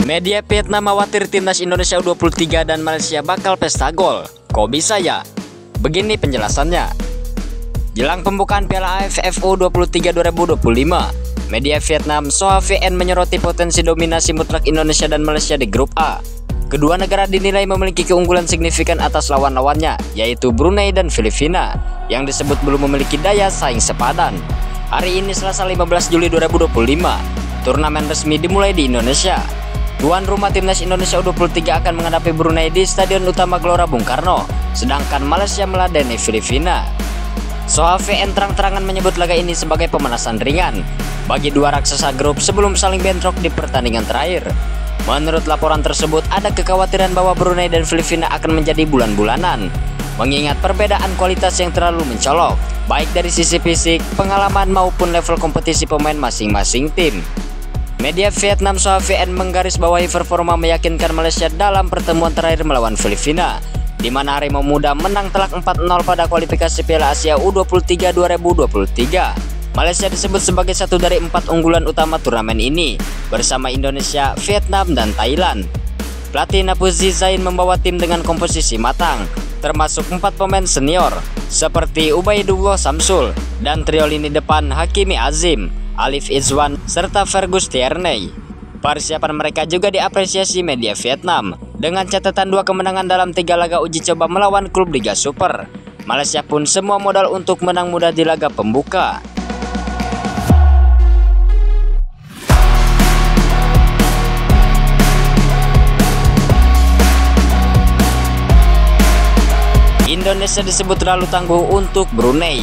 Media Vietnam khawatir timnas Indonesia U23 dan Malaysia bakal pesta gol. Kok bisa ya? Begini penjelasannya. Jelang pembukaan Piala AFF U23 2025, media Vietnam Soa VN menyoroti potensi dominasi mutlak Indonesia dan Malaysia di grup A. Kedua negara dinilai memiliki keunggulan signifikan atas lawan-lawannya, yaitu Brunei dan Filipina, yang disebut belum memiliki daya saing sepadan. Hari ini Selasa 15 Juli 2025, turnamen resmi dimulai di Indonesia. Tuan rumah timnas Indonesia U23 akan menghadapi Brunei di Stadion Utama Gelora Bung Karno, sedangkan Malaysia meladeni Filipina. Soa VN terang-terangan menyebut laga ini sebagai pemanasan ringan bagi dua raksasa grup sebelum saling bentrok di pertandingan terakhir. Menurut laporan tersebut, ada kekhawatiran bahwa Brunei dan Filipina akan menjadi bulan-bulanan, mengingat perbedaan kualitas yang terlalu mencolok, baik dari sisi fisik, pengalaman maupun level kompetisi pemain masing-masing tim. Media Vietnam Soa VN menggarisbawahi performa meyakinkan Malaysia dalam pertemuan terakhir melawan Filipina, di mana Harimau Muda menang telak 4-0 pada kualifikasi Piala Asia U23 2023. Malaysia disebut sebagai satu dari 4 unggulan utama turnamen ini, bersama Indonesia, Vietnam, dan Thailand. Pelatih Napouzi Zain membawa tim dengan komposisi matang, termasuk 4 pemain senior, seperti Ubaidullah Samsul, dan trio lini depan Hakimi Azim, Alif Izwan, serta Fergus Tierney. Persiapan mereka juga diapresiasi media Vietnam, dengan catatan 2 kemenangan dalam 3 laga uji coba melawan klub Liga Super. Malaysia pun semua modal untuk menang mudah di laga pembuka. Indonesia disebut terlalu tangguh untuk Brunei.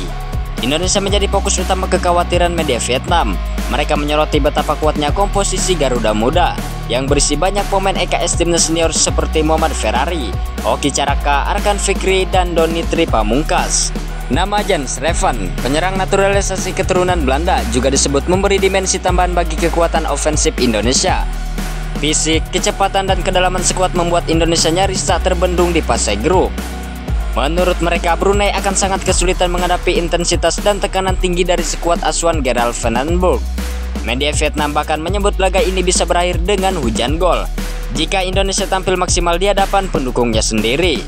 Indonesia menjadi fokus utama kekhawatiran media Vietnam. Mereka menyoroti betapa kuatnya komposisi Garuda Muda yang berisi banyak pemain EKS timnas senior seperti Muhammad Ferrari, Oki Caraka, Arkan Fikri, dan Donitri Pamungkas. Nama Jan Schreven, penyerang naturalisasi keturunan Belanda, juga disebut memberi dimensi tambahan bagi kekuatan ofensif Indonesia. Fisik, kecepatan, dan kedalaman skuad membuat Indonesia nyaris tak terbendung di fase grup. Menurut mereka, Brunei akan sangat kesulitan menghadapi intensitas dan tekanan tinggi dari skuad asuhan Gerald Van den Berg. Media Vietnam bahkan menyebut laga ini bisa berakhir dengan hujan gol jika Indonesia tampil maksimal di hadapan pendukungnya sendiri.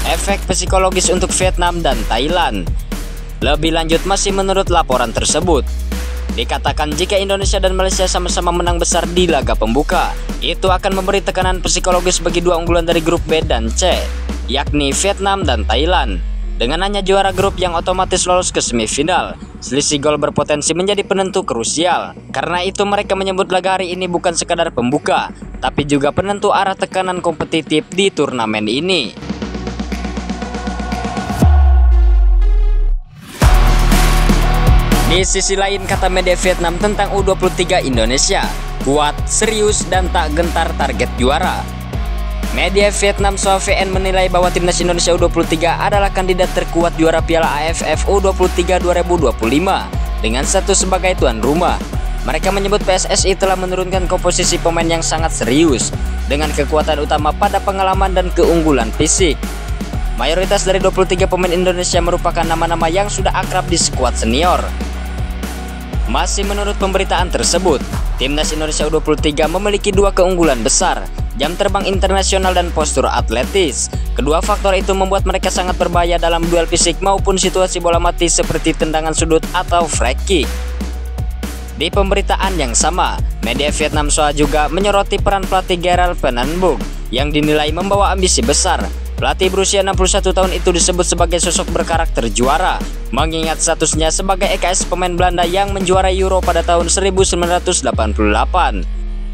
Efek psikologis untuk Vietnam dan Thailand. Lebih lanjut, masih menurut laporan tersebut, dikatakan jika Indonesia dan Malaysia sama-sama menang besar di laga pembuka, itu akan memberi tekanan psikologis bagi 2 unggulan dari grup B dan C, yakni Vietnam dan Thailand. Dengan hanya juara grup yang otomatis lolos ke semifinal, selisih gol berpotensi menjadi penentu krusial. Karena itu mereka menyebut laga hari ini bukan sekadar pembuka, tapi juga penentu arah tekanan kompetitif di turnamen ini. Di sisi lain, kata media Vietnam tentang U23 Indonesia, kuat, serius, dan tak gentar target juara. Media Vietnam Soa VN menilai bahwa timnas Indonesia U23 adalah kandidat terkuat juara Piala AFF U23 2025 dengan status sebagai tuan rumah. Mereka menyebut PSSI telah menurunkan komposisi pemain yang sangat serius dengan kekuatan utama pada pengalaman dan keunggulan fisik. Mayoritas dari 23 pemain Indonesia merupakan nama-nama yang sudah akrab di skuad senior. Masih menurut pemberitaan tersebut, timnas Indonesia U23 memiliki 2 keunggulan besar, jam terbang internasional dan postur atletis. Kedua faktor itu membuat mereka sangat berbahaya dalam duel fisik maupun situasi bola mati seperti tendangan sudut atau free kick. Di pemberitaan yang sama, media Vietnam Soa juga menyoroti peran pelatih Gerald Van den Berg yang dinilai membawa ambisi besar. Pelatih berusia 61 tahun itu disebut sebagai sosok berkarakter juara, mengingat statusnya sebagai EKS pemain Belanda yang menjuarai Euro pada tahun 1988.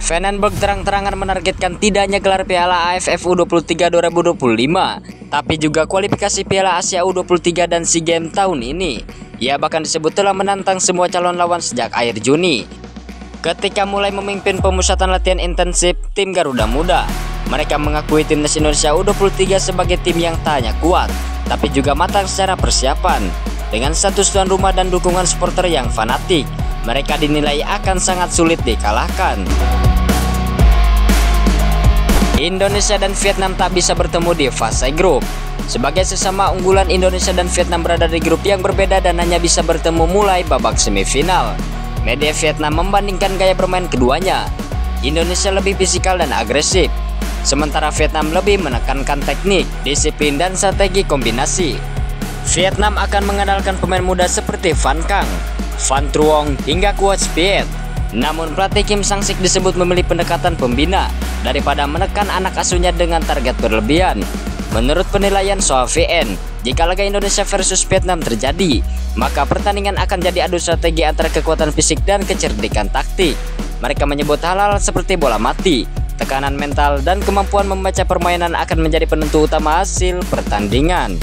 Van den Berg terang-terangan menargetkan tidak hanya gelar Piala AFF U23 2025, tapi juga kualifikasi Piala Asia U23 dan SEA Games tahun ini. Ia bahkan disebut telah menantang semua calon lawan sejak akhir Juni, ketika mulai memimpin pemusatan latihan intensif tim Garuda Muda. Mereka mengakui timnas Indonesia U23 sebagai tim yang tak hanya kuat, tapi juga matang secara persiapan. Dengan status tuan rumah dan dukungan supporter yang fanatik, mereka dinilai akan sangat sulit dikalahkan. Indonesia dan Vietnam tak bisa bertemu di fase grup. Sebagai sesama unggulan, Indonesia dan Vietnam berada di grup yang berbeda dan hanya bisa bertemu mulai babak semifinal. Media Vietnam membandingkan gaya bermain keduanya. Indonesia lebih fisikal dan agresif, sementara Vietnam lebih menekankan teknik, disiplin, dan strategi kombinasi. Vietnam akan mengandalkan pemain muda seperti Van Kang, Van Truong, hingga Quoc Piet. Namun pelatih Kim Sang-sik disebut memilih pendekatan pembina daripada menekan anak asuhnya dengan target berlebihan. Menurut penilaian Soa VN, jika laga Indonesia versus Vietnam terjadi, maka pertandingan akan jadi adu strategi antara kekuatan fisik dan kecerdikan taktik. Mereka menyebut hal-hal seperti bola mati, tekanan mental, dan kemampuan membaca permainan akan menjadi penentu utama hasil pertandingan.